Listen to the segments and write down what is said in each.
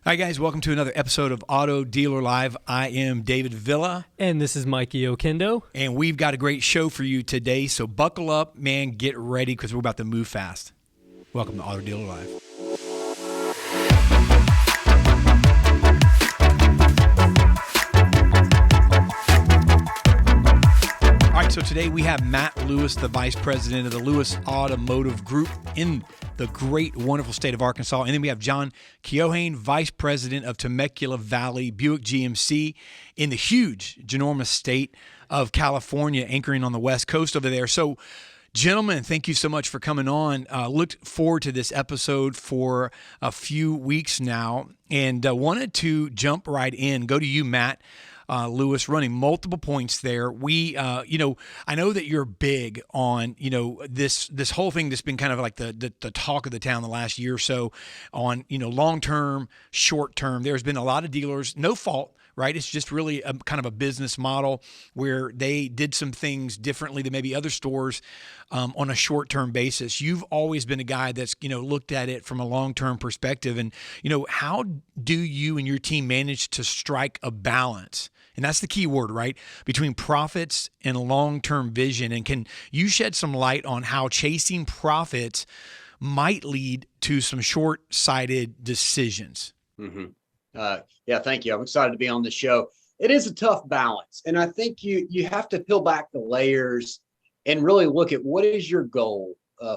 Hi, guys. Welcome to another episode of Auto Dealer Live. I am David Villa. And this is Mikey Oquendo. And we've got a great show for you today. So buckle up, man. Get ready because we're about to move fast. Welcome to Auto Dealer Live. All right, so today we have Matt Lewis, the Vice President of the Lewis Automotive Group in the great, wonderful state of Arkansas. And then we have John Keohane, Vice President of Temecula Valley Buick GMC in the huge, ginormous state of California, anchoring on the West Coast over there. So, gentlemen, thank you so much for coming on. Looked forward to this episode for a few weeks now and wanted to jump right in. Go to you, Matt. Lewis, running multiple points there. We, I know that you're big on, this whole thing that's been kind of like the talk of the town the last year or so on, long-term, short-term. There's been a lot of dealers, no fault, right? It's just really a kind of a business model where they did some things differently than maybe other stores on a short-term basis. You've always been a guy that's, looked at it from a long-term perspective. And, how do you and your team manage to strike a balance? And that's the key word, right? Between profits and long-term vision. And can you shed some light on how chasing profits might lead to some short-sighted decisions? Mm-hmm. Yeah, thank you. I'm excited to be on the show. It is a tough balance. And I think you have to peel back the layers and really look at what is your goal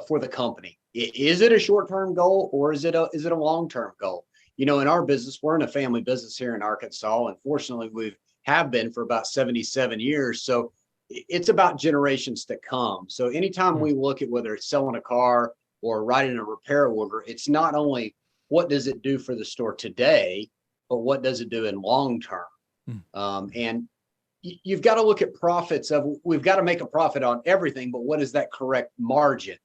for the company. Is it a short-term goal or is it a long-term goal? In our business, we're in a family business here in Arkansas. And fortunately, we have been for about 77 years. So it's about generations to come. So anytime we look at whether it's selling a car or writing a repair order, it's not only what does it do for the store today, but what does it do in long term? And you've got to look at profits we've got to make a profit on everything, but what is that correct margin?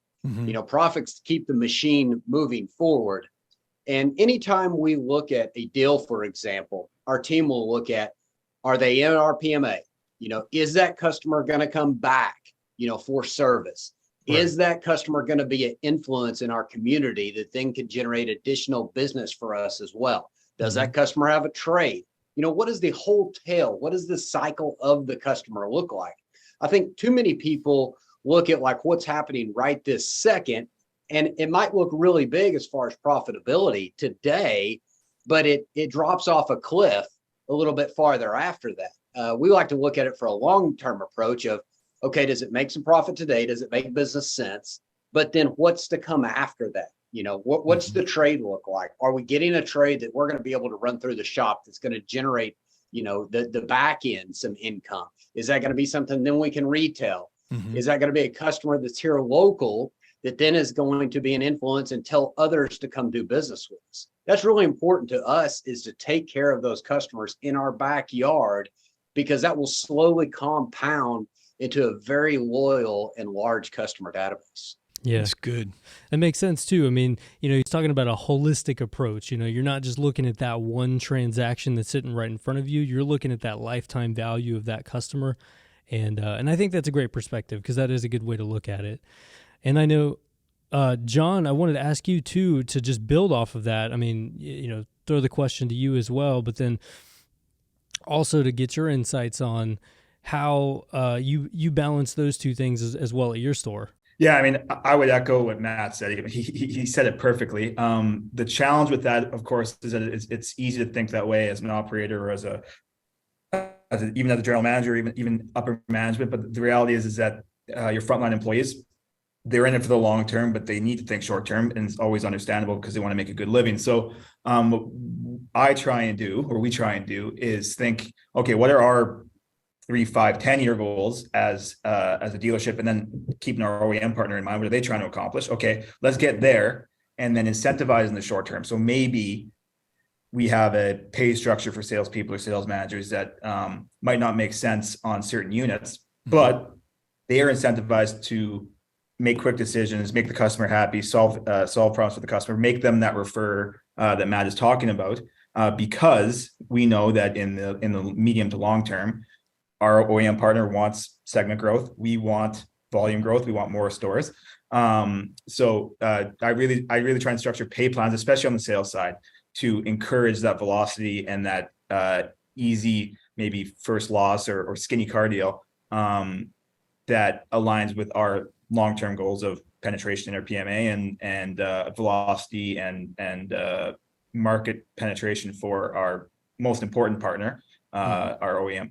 Profits keep the machine moving forward. And anytime we look at a deal, for example, our team will look at, are they in our PMA? Is that customer going to come back, for service? Right. Is that customer going to be an influence in our community that then could generate additional business for us as well? Does that customer have a trade? What is the whole tail? What does the cycle of the customer look like? I think too many people look at like what's happening right this second, and it might look really big as far as profitability today, but it drops off a cliff a little bit farther after that. We like to look at it for a long-term approach of, okay, does it make some profit today? Does it make business sense? But then what's to come after that? What's the trade look like? Are we getting a trade that we're going to be able to run through the shop that's going to generate, the back end, some income? Is that going to be something then we can retail? Is that going to be a customer that's here local that then is going to be an influence and tell others to come do business with us? That's really important to us, is to take care of those customers in our backyard, because that will slowly compound into a very loyal and large customer database. Yeah, that's good. That makes sense too. I mean, he's talking about a holistic approach. You're not just looking at that one transaction that's sitting right in front of you. You're looking at that lifetime value of that customer. And I think that's a great perspective, because that is a good way to look at it. And I know, John, I wanted to ask you too, to just build off of that. I mean, throw the question to you as well, but then also to get your insights on how you balance those two things as well at your store. Yeah, I mean, I would echo what Matt said. He said it perfectly. The challenge with that, of course, is that it's easy to think that way as an operator or even as a general manager, even upper management. But the reality is that your frontline employees, they're in it for the long term, but they need to think short term, and it's always understandable because they want to make a good living. So what we try and do is think, okay, what are our 3, 5, 10-year goals as a dealership, and then keeping our OEM partner in mind. What are they trying to accomplish? Okay, let's get there, and then incentivize in the short term. So maybe we have a pay structure for salespeople or sales managers that might not make sense on certain units, but they are incentivized to make quick decisions, make the customer happy, solve problems for the customer, make them that refer that Matt is talking about, because we know that in the medium to long term, our OEM partner wants segment growth. We want volume growth. We want more stores. So I really try and structure pay plans, especially on the sales side, to encourage that velocity and that easy, maybe first loss or skinny car deal that aligns with our long-term goals of penetration in our PMA and velocity and market penetration for our most important partner, our OEM.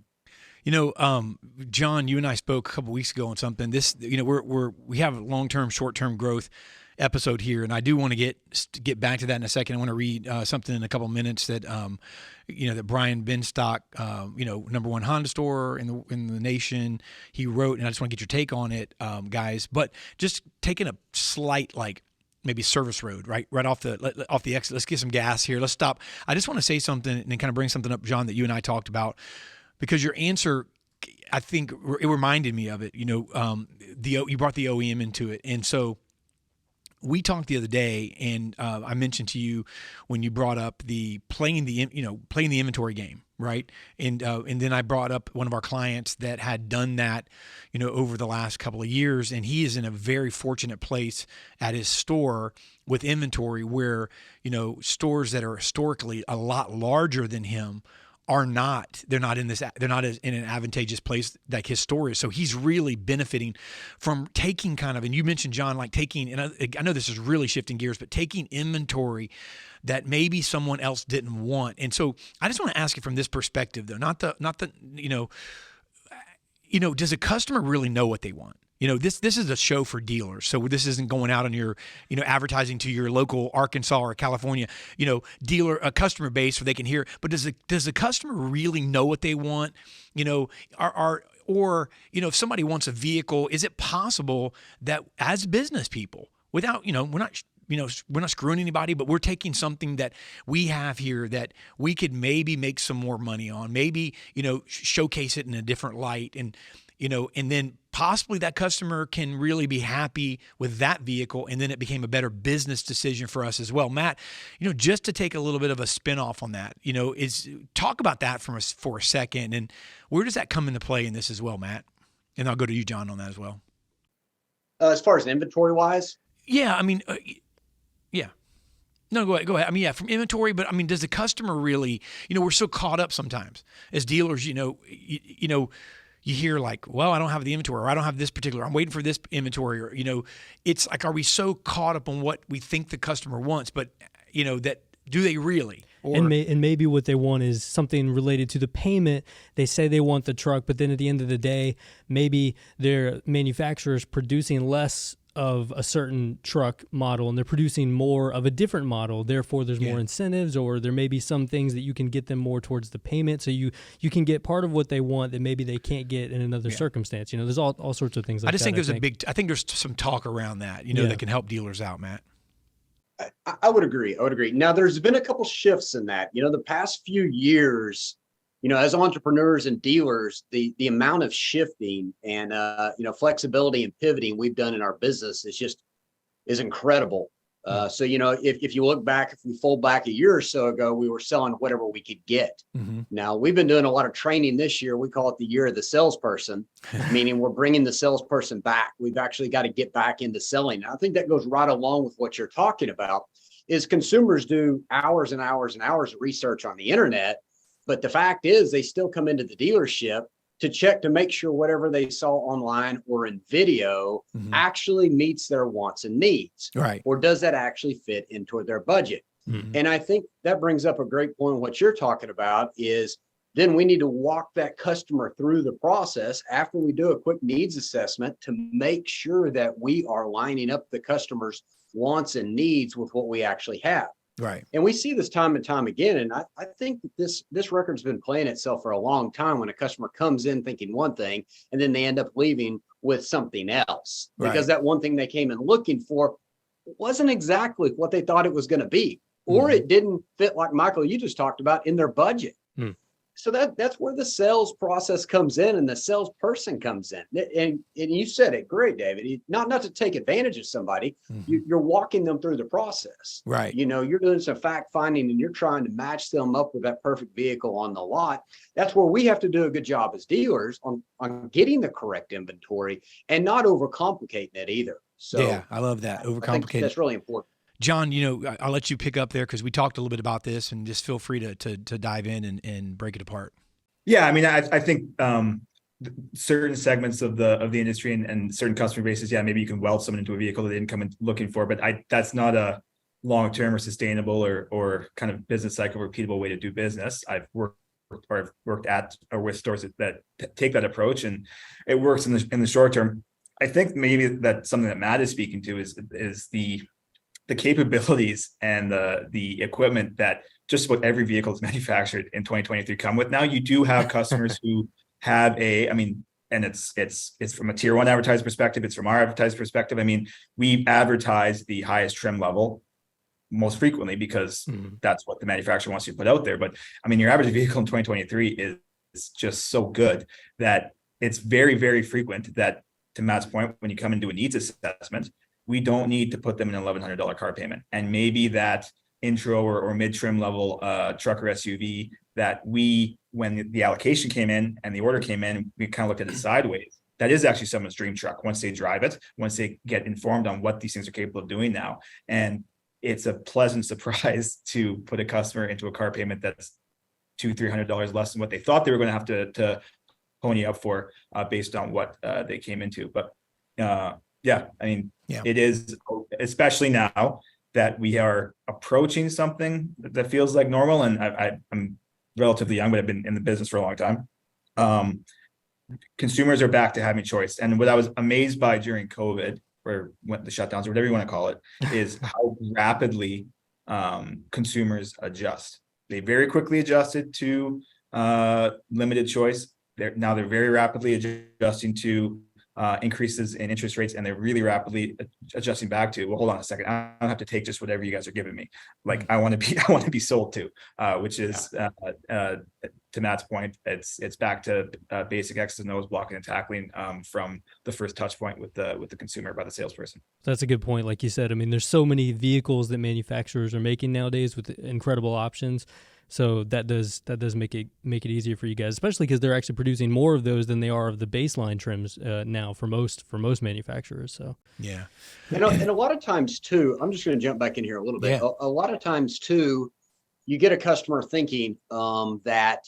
John, you and I spoke a couple weeks ago on something. This, we have a long-term, short-term growth episode here, and I do want to get back to that in a second. I want to read something in a couple minutes that that Brian Benstock, number one Honda store in the nation, he wrote, and I just want to get your take on it, guys. But just taking a slight maybe service road, right off the exit. Let's get some gas here. Let's stop. I just want to say something and then kind of bring something up, John, that you and I talked about, because your answer, I think it reminded me of it. You brought the OEM into it, and so we talked the other day, and I mentioned to you when you brought up playing the inventory game, right? And then I brought up one of our clients that had done that, over the last couple of years, and he is in a very fortunate place at his store with inventory where, stores that are historically a lot larger than him they're not in an advantageous place like his store is. So he's really benefiting from taking and you mentioned, John, taking, and I know this is really shifting gears, but taking inventory that maybe someone else didn't want. And so I just want to ask you from this perspective though, not the does a customer really know what they want? This is a show for dealers. So this isn't going out on your, advertising to your local Arkansas or California, a customer base where they can hear. But does the customer really know what they want? Or if somebody wants a vehicle, is it possible that as business people, without, we're not screwing anybody, but we're taking something that we have here that we could maybe make some more money on, maybe, showcase it in a different light, and then possibly that customer can really be happy with that vehicle, and then it became a better business decision for us as well. Matt, just to take a little bit of a spin off on that, is talk about that for a second, and where does that come into play in this as well, Matt? And I'll go to you, John, on that as well. As far as inventory wise? Yeah, yeah. No, go ahead. From inventory, but does the customer really, we're so caught up sometimes as dealers, you hear well, I don't have the inventory, or I don't have this particular, I'm waiting for this inventory, or, it's are we so caught up on what we think the customer wants, but, that do they really? Or, and maybe what they want is something related to the payment. They say they want the truck, but then at the end of the day, maybe their manufacturer is producing less of a certain truck model and they're producing more of a different model. Therefore, there's more incentives, or there may be some things that you can get them more towards the payment. So you can get part of what they want that maybe they can't get in another circumstance. There's all sorts of things like that. I think there's some talk around that, that can help dealers out, Matt. I would agree. Now, there's been a couple shifts in that. The past few years, as entrepreneurs and dealers, the amount of shifting and flexibility and pivoting we've done in our business is incredible. So if you look back, if we fold back a year or so ago, we were selling whatever we could get. Mm-hmm. Now we've been doing a lot of training this year. We call it the year of the salesperson, meaning we're bringing the salesperson back. We've actually got to get back into selling. I think that goes right along with what you're talking about. Is consumers do hours and hours and hours of research on the internet. But the fact is, they still come into the dealership to check to make sure whatever they saw online or in video actually meets their wants and needs. Right. Or does that actually fit into their budget? Mm-hmm. And I think that brings up a great point. What you're talking about is then we need to walk that customer through the process after we do a quick needs assessment to make sure that we are lining up the customer's wants and needs with what we actually have. Right. And we see this time and time again. And I think that this record's been playing itself for a long time when a customer comes in thinking one thing and then they end up leaving with something else because that one thing they came in looking for wasn't exactly what they thought it was going to be, or it didn't fit, like Michael, you just talked about, in their budget. So that's where the sales process comes in and the salesperson comes in. And you said it great, David. Not to take advantage of somebody, you're walking them through the process. Right. You're doing some fact finding and you're trying to match them up with that perfect vehicle on the lot. That's where we have to do a good job as dealers on getting the correct inventory and not overcomplicating it either. So yeah, I love that. Overcomplicated. That's really important. John, I'll let you pick up there because we talked a little bit about this, and just feel free to dive in and break it apart. Yeah, I mean, I think certain segments of the industry and certain customer bases, yeah, maybe you can weld someone into a vehicle that they didn't come in looking for, but that's not a long-term or sustainable or kind of business cycle repeatable way to do business. I've worked at or with stores that take that approach, and it works in the short term. I think maybe that's something that Matt is speaking to is the capabilities and the equipment that just about every vehicle that's manufactured in 2023 come with. Now you do have customers who have and it's from a tier one advertising perspective, it's from our advertising perspective. I mean, we advertise the highest trim level most frequently because that's what the manufacturer wants you to put out there. But I mean, your average vehicle in 2023 is just so good that it's very, very frequent that, to Matt's point, when you come and do a needs assessment, we don't need to put them in an $1,100 car payment. And maybe that intro or mid-trim level truck or SUV that when the allocation came in and the order came in, we kind of looked at it sideways. That is actually someone's dream truck once they drive it, once they get informed on what these things are capable of doing now. And it's a pleasant surprise to put a customer into a car payment that's $200-300 less than what they thought they were going to have to pony up for based on what they came into. But it is, especially now that we are approaching something that feels like normal. And I'm relatively young, but I've been in the business for a long time. Consumers are back to having choice. And what I was amazed by during COVID, or when the shutdowns or whatever you want to call it, is how rapidly consumers adjust. They very quickly adjusted to limited choice. They're very rapidly adjusting to increases in interest rates, and they're really rapidly adjusting back to, well, hold on a second, I don't have to take just whatever you guys are giving me. Like I want to be sold to, which is to Matt's point, it's back to basic X's and O's, blocking and tackling from the first touch point with the consumer by the salesperson. That's a good point. Like you said, I mean, there's so many vehicles that manufacturers are making nowadays with incredible options. So that does make it easier for you guys, especially because they're actually producing more of those than they are of the baseline trims now for most manufacturers. So yeah, and a lot of times too, I'm just going to jump back in here a little bit. Yeah. A lot of times too, you get a customer thinking that,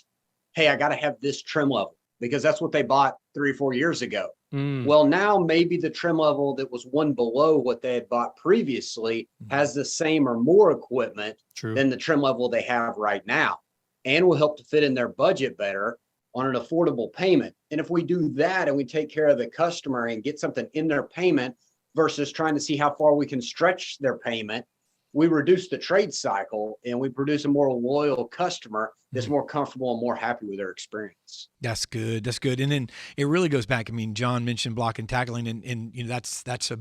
hey, I got to have this trim level because that's what they bought 3 or 4 years ago. Well, now maybe the trim level that was one below what they had bought previously has the same or more equipment than the trim level they have right now, and will help to fit in their budget better on an affordable payment. And if we do that and we take care of the customer and get something in their payment versus trying to see how far we can stretch their payment, we reduce the trade cycle and we produce a more loyal customer that's more comfortable and more happy with their experience. That's good. And then it really goes back. I mean, John mentioned block and tackling, and that's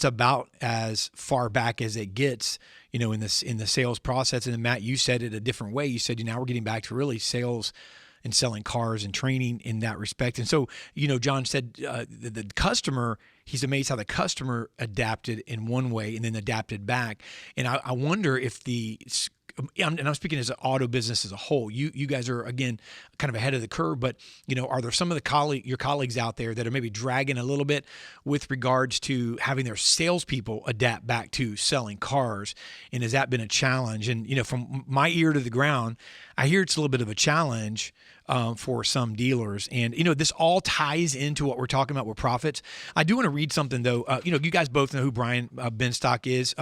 about as far back as it gets, in the sales process. And then Matt, you said it a different way. You said, now we're getting back to really sales and selling cars and training in that respect. And so, John said the customer, he's amazed how the customer adapted in one way and then adapted back. And I wonder if and I'm speaking as an auto business as a whole. You guys are, again, kind of ahead of the curve, but are there some of your colleagues out there that are maybe dragging a little bit with regards to having their salespeople adapt back to selling cars? And has that been a challenge? And from my ear to the ground, I hear it's a little bit of a challenge for some dealers. And this all ties into what we're talking about with profits. I do want to read something though. You guys both know who Brian Benstock is.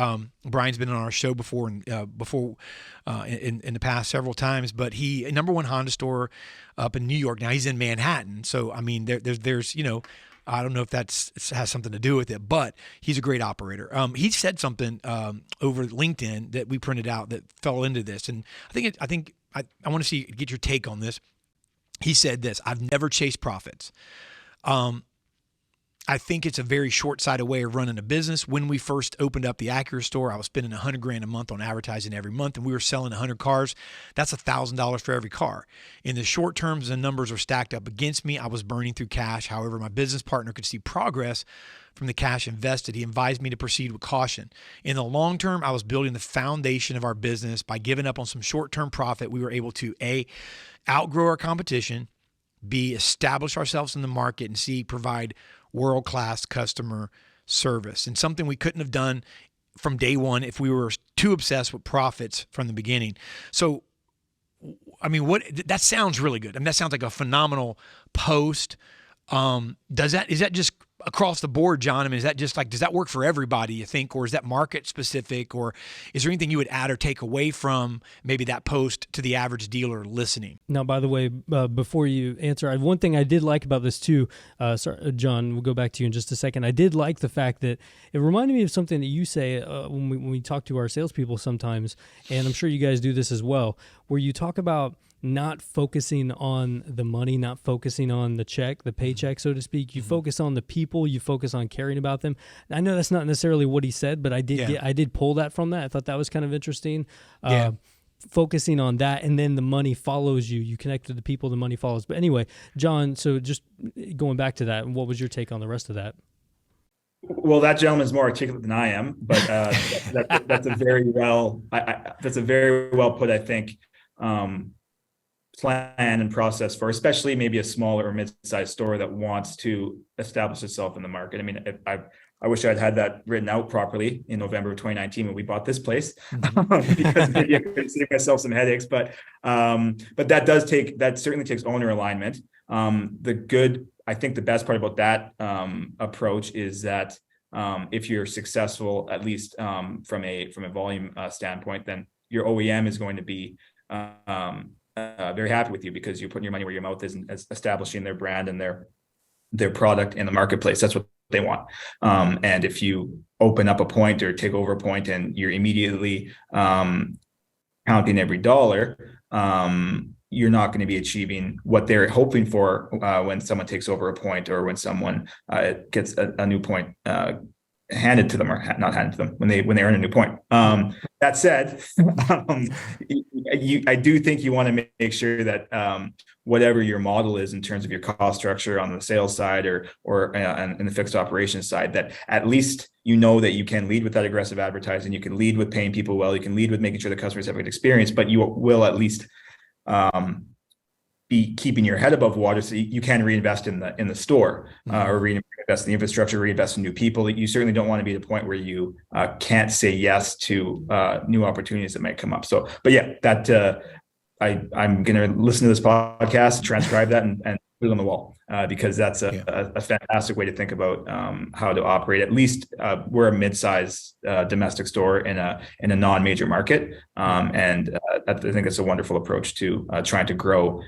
Brian's been on our show before in the past several times, but he number one Honda store up in New York. Now he's in Manhattan, so I mean there's I don't know if has something to do with it, but he's a great operator. He said something over LinkedIn that we printed out that fell into this, and I want to get your take on this. He said this: I've never chased profits. I think it's a very short-sighted way of running a business. When we first opened up the Acura store, I was spending $100,000 a month on advertising every month, and we were selling 100 cars. That's $1,000 for every car. In the short term, the numbers are stacked up against me. I was burning through cash. However, my business partner could see progress from the cash invested. He advised me to proceed with caution. In the long term, I was building the foundation of our business. By giving up on some short-term profit, we were able to A, outgrow our competition, B, establish ourselves in the market, and C, provide world-class customer service. And something we couldn't have done from day one if we were too obsessed with profits from the beginning. So, I mean, that sounds really good. I mean, that sounds like a phenomenal post. Is that just across the board, John? I mean, is that just like, does that work for everybody, you think, or is that market specific, or is there anything you would add or take away from maybe that post to the average dealer listening? Now, by the way, before you answer, one thing I did like about this too, sorry, John, we'll go back to you in just a second. I did like the fact that it reminded me of something that you say when we talk to our salespeople sometimes, and I'm sure you guys do this as well, where you talk about not focusing on the money, not focusing on the check, the paycheck, so to speak. You focus on the people, you focus on caring about them. I know that's not necessarily what he said, but I did pull that from that. I thought that was kind of interesting. Focusing on that, and then the money follows you. You connect to the people, the money follows. But anyway, John, so just going back to that, what was your take on the rest of that? Well, that gentleman's more articulate than I am, but that's a very well put, I think, plan and process for especially maybe a smaller or mid-sized store that wants to establish itself in the market. I mean, I wish I'd had that written out properly in November of 2019 when we bought this place, because maybe I could save myself some headaches. But that certainly takes owner alignment. I think the best part about that approach is that if you're successful, at least from a volume standpoint, then your OEM is going to be very happy with you, because you're putting your money where your mouth is and establishing their brand and their product in the marketplace. That's what they want. And if you open up a point or take over a point and you're immediately counting every dollar, you're not going to be achieving what they're hoping for when someone takes over a point, or when someone gets a new point handed to them, or not handed to them when they earn a new point. That said, I do think you want to make sure that whatever your model is in terms of your cost structure on the sales side or in the fixed operations side, that at least you know that you can lead with that aggressive advertising, you can lead with paying people well, you can lead with making sure the customers have a good experience, but you will at least be keeping your head above water, so you can reinvest in the store, or reinvest in the infrastructure, reinvest in new people. You certainly don't want to be at a point where you can't say yes to new opportunities that might come up. So, but yeah, that I'm going to listen to this podcast, transcribe that, and put it on the wall, because that's a fantastic way to think about how to operate. At least we're a mid-size domestic store in a non-major market, and I think it's a wonderful approach to trying to grow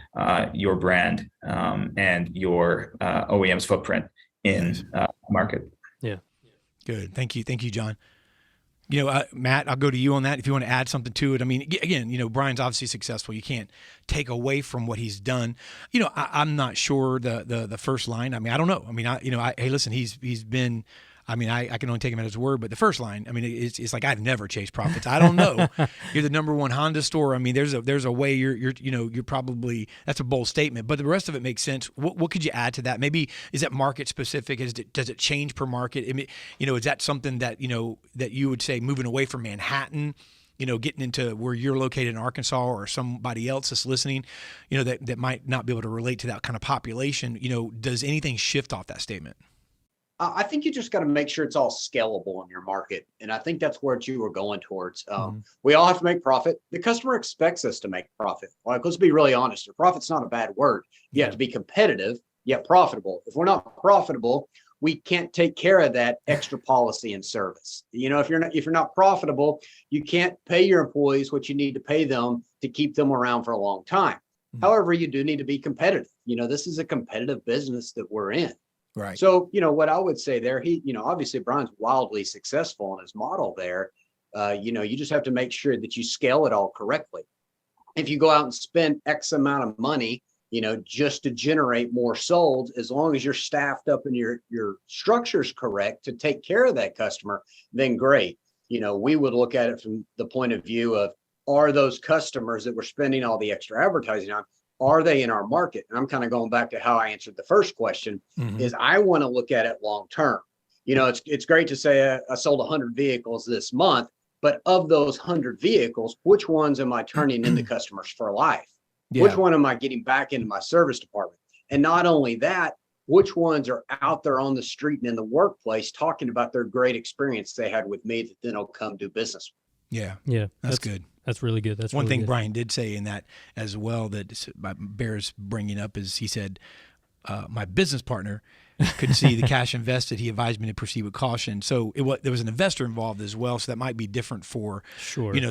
your brand and your OEM's footprint in market. Yeah, good. Thank you, John. Matt, I'll go to you on that if you want to add something to it. I mean, again, Brian's obviously successful. You can't take away from what he's done. I'm not sure the first line. I mean, I don't know. I mean, hey, listen, he's been. I mean, I can only take him at his word, but the first line, I mean, it's like, I've never chased profits. I don't know. You're the number one Honda store. I mean, there's a way you're probably, that's a bold statement, but the rest of it makes sense. What could you add to that? Maybe, is that market specific? Does it change per market? I mean, is that something that, that you would say moving away from Manhattan, getting into where you're located in Arkansas, or somebody else that's listening, that might not be able to relate to that kind of population, does anything shift off that statement? I think you just got to make sure it's all scalable in your market. And I think that's where you were going towards. We all have to make profit. The customer expects us to make profit. Like, let's be really honest. Profit's not a bad word. You have to be competitive, yet profitable. If we're not profitable, we can't take care of that extra policy and service. If you're not profitable, you can't pay your employees what you need to pay them to keep them around for a long time. However, you do need to be competitive. This is a competitive business that we're in. Right. So, what I would say there, obviously Brian's wildly successful in his model there. You just have to make sure that you scale it all correctly. If you go out and spend X amount of money, just to generate more solds, as long as you're staffed up and your structure's correct to take care of that customer, then great. We would look at it from the point of view of, are those customers that we're spending all the extra advertising on, are they in our market? And I'm kind of going back to how I answered the first question, is I want to look at it long term. It's great to say I sold 100 vehicles this month, but of those 100 vehicles, which ones am I turning into customers for life? Yeah. Which one am I getting back into my service department? And not only that, which ones are out there on the street and in the workplace talking about their great experience they had with me that then will come do business. Yeah. Yeah. That's good. That's really good. That's one really thing good. Brian did say in that as well that bears bringing up is he said, my business partner could see the cash invested. He advised me to proceed with caution. So there was an investor involved as well. So that might be different for,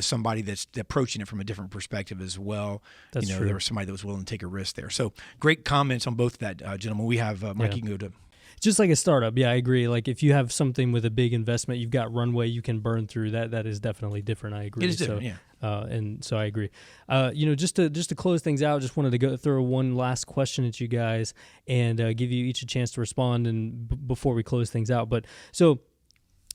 somebody that's approaching it from a different perspective as well. That's true. There was somebody that was willing to take a risk there. So great comments on both of that, gentlemen. We have, Mikey, you can go to. Just like a startup. Yeah, I agree. Like if you have something with a big investment, you've got runway you can burn through. That is definitely different. I agree. It is different, yeah. And so I agree. Just to close things out, just wanted to go throw one last question at you guys and give you each a chance to respond and before we close things out. But so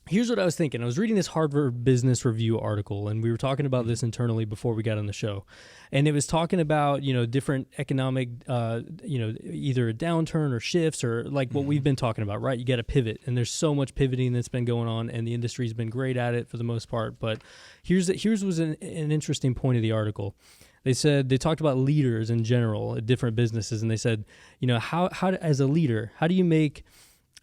here's what I was thinking. I was reading this Harvard Business Review article, and we were talking about this internally before we got on the show. And it was talking about, different economic, either a downturn or shifts or like what we've been talking about, right? You got to pivot. And there's so much pivoting that's been going on, and the industry's been great at it for the most part. But here's was an interesting point of the article. They talked about leaders in general at different businesses, and they said, how as a leader, how do you make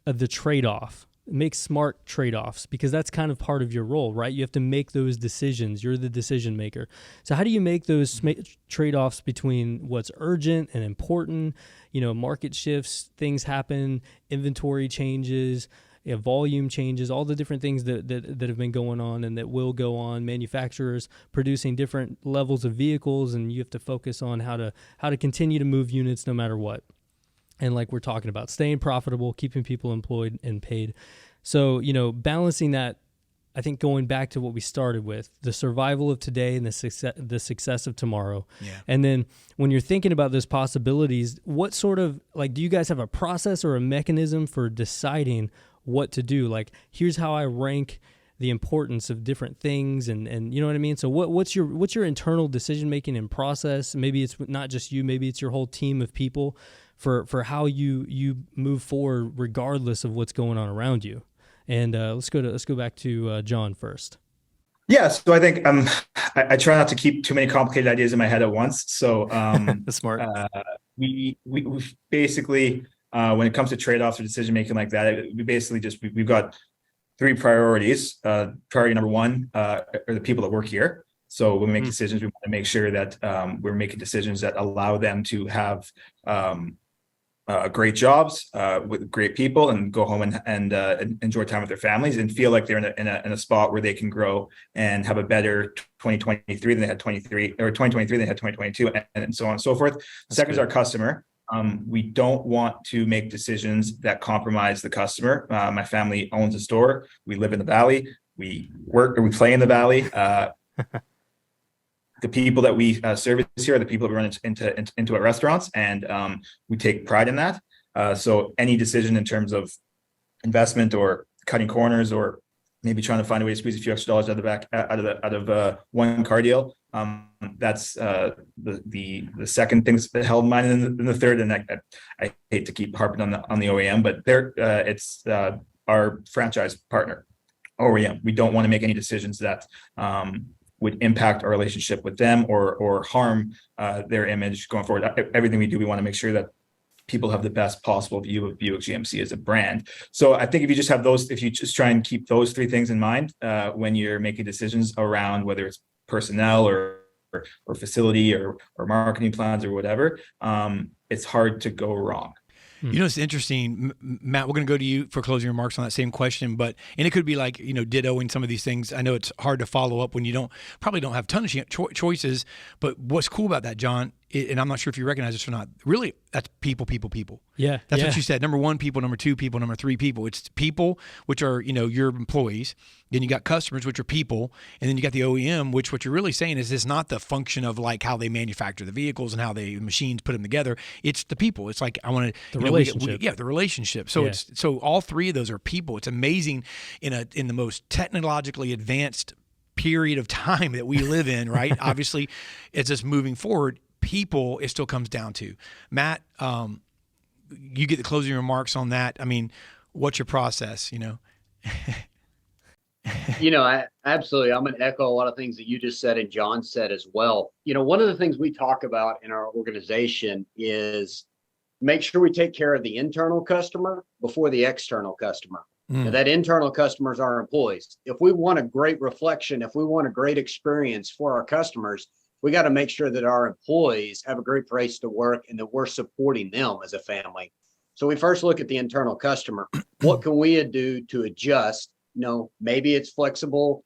the trade-off? Make smart trade-offs, because that's kind of part of your role, right? You have to make those decisions. You're the decision maker. So how do you make those trade-offs between what's urgent and important? Market shifts, things happen, inventory changes, volume changes, all the different things that have been going on and that will go on. Manufacturers producing different levels of vehicles, and you have to focus on how to continue to move units no matter what. And like we're talking about, staying profitable, keeping people employed and paid. So, balancing that, I think going back to what we started with, the survival of today and the success of tomorrow. Yeah. And then when you're thinking about those possibilities, what sort of, do you guys have a process or a mechanism for deciding what to do? Like, here's how I rank the importance of different things, and you know what I mean? So what's your internal decision-making and process? Maybe it's not just you, maybe it's your whole team of people for how you move forward regardless of what's going on around you. And let's go back to John first. Yeah, so I think I try not to keep too many complicated ideas in my head at once. So That's smart. We basically when it comes to trade-offs or decision making like that, we basically we've got three priorities. Priority number one are the people that work here. So when we make decisions, we want to make sure that we're making decisions that allow them to have great jobs with great people and go home and enjoy time with their families and feel like they're in a spot where they can grow and have a better 2023 than they had 2023 than they had 2022, and so on and so forth. Second is our customer. We don't want to make decisions that compromise the customer. My family owns a store. We live in the Valley. We play in the Valley. The people that we service here are the people that we run into our restaurants, and we take pride in that. So any decision in terms of investment or cutting corners or maybe trying to find a way to squeeze a few extra dollars out of one car deal, that's the second thing that's held in mind, and the third. And I hate to keep harping on the OEM, but it's our franchise partner, OEM. We don't want to make any decisions that would impact our relationship with them or harm their image going forward. Everything we do, we want to make sure that people have the best possible view of Buick GMC as a brand. So I think if you just try and keep those three things in mind when you're making decisions around whether it's personnel or facility or marketing plans or whatever, it's hard to go wrong. It's interesting, Matt, we're going to go to you for closing remarks on that same question, and it could be like, dittoing some of these things. I know it's hard to follow up when you probably don't have tons of choices, but what's cool about that, John, and I'm not sure if you recognize this or not, really, that's people. Yeah. That's what you said. Number one, people. Number two, people. Number three, people. It's people, which are, your employees. Then you got customers, which are people. And then you got the OEM, which what you're really saying is it's not the function of like how they manufacture the vehicles and how the machines put them together. It's the people. It's like, I want to, the relationship. The relationship. So so all three of those are people. It's amazing in the most technologically advanced period of time that we live in, right? Obviously, it's just moving forward. People, it still comes down to. Matt, you get the closing remarks on that. I mean, what's your process, I absolutely, I'm going to echo a lot of things that you just said and John said as well. One of the things we talk about in our organization is make sure we take care of the internal customer before the external customer. Now, that internal customer is our employees. If we want a great reflection, if we want a great experience for our customers, we got to make sure that our employees have a great place to work and that we're supporting them as a family. So we first look at the internal customer. What can we do to adjust? Maybe it's flexible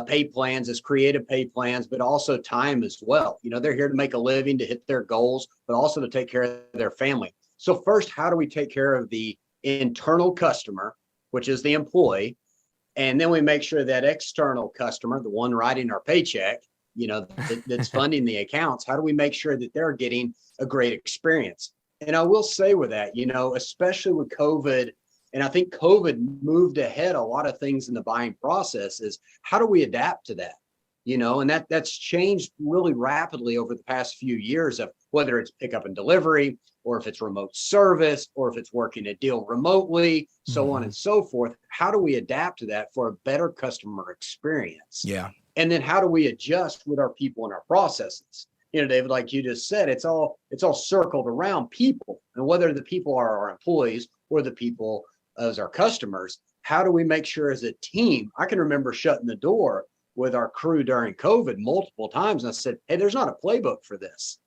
pay plans, it's creative pay plans, but also time as well. They're here to make a living, to hit their goals, but also to take care of their family. So first, how do we take care of the internal customer, which is the employee? And then we make sure that external customer, the one writing our paycheck, that's funding the accounts, how do we make sure that they're getting a great experience? And I will say with that, especially with COVID, and I think COVID moved ahead a lot of things in the buying process, is how do we adapt to that? And that's changed really rapidly over the past few years, of whether it's pickup and delivery, or if it's remote service, or if it's working a deal remotely, so on and so forth. How do we adapt to that for a better customer experience? Yeah. And then how do we adjust with our people and our processes? David, like you just said, it's all circled around people, and whether the people are our employees or the people as our customers, how do we make sure as a team? I can remember shutting the door with our crew during COVID multiple times. And I said, hey, there's not a playbook for this.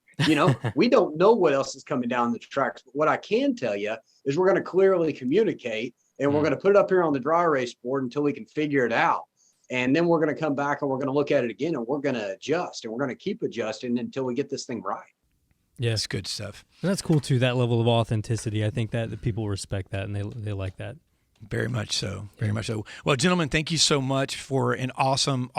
We don't know what else is coming down the tracks. But what I can tell you is we're going to clearly communicate, and we're going to put it up here on the dry erase board until we can figure it out. And then we're going to come back and we're going to look at it again, and we're going to adjust, and we're going to keep adjusting until we get this thing right. Yeah, it's good stuff. And that's cool too. That level of authenticity. I think that the people respect that, and they like that. Very much so. Very much so. Well, gentlemen, thank you so much for an awesome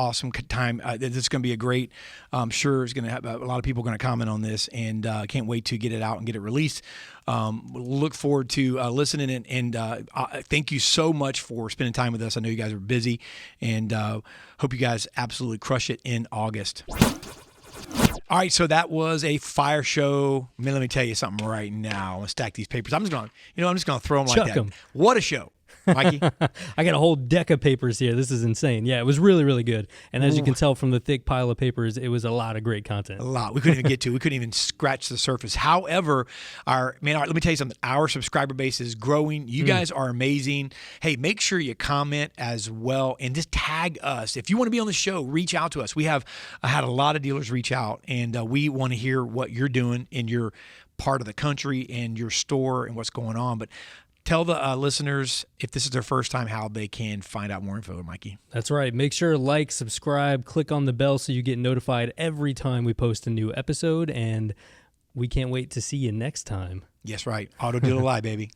time. This is going to be a great, I'm sure it's going to have a lot of people going to comment on this, and can't wait to get it out and get it released. Look forward to listening, and thank you so much for spending time with us. I know you guys are busy, and hope you guys absolutely crush it in August. All right, so that was a fire show. Let me tell you something right now. Let's stack these papers. I'm just going to throw them like Chuck that. 'em. What a show. Mikey? I got a whole deck of papers here. This is insane. Yeah, it was really, really good. And as you can tell from the thick pile of papers, it was a lot of great content. A lot. We couldn't even get to. We couldn't even scratch the surface. However, let me tell you something. Our subscriber base is growing. You guys are amazing. Hey, make sure you comment as well, and just tag us. If you want to be on the show, reach out to us. We have had a lot of dealers reach out, and we want to hear what you're doing in your part of the country and your store and what's going on. But tell the listeners, if this is their first time, how they can find out more info, Mikey. That's right. Make sure to like, subscribe, click on the bell so you get notified every time we post a new episode, and we can't wait to see you next time. Yes, right. Auto Dealer Live, baby.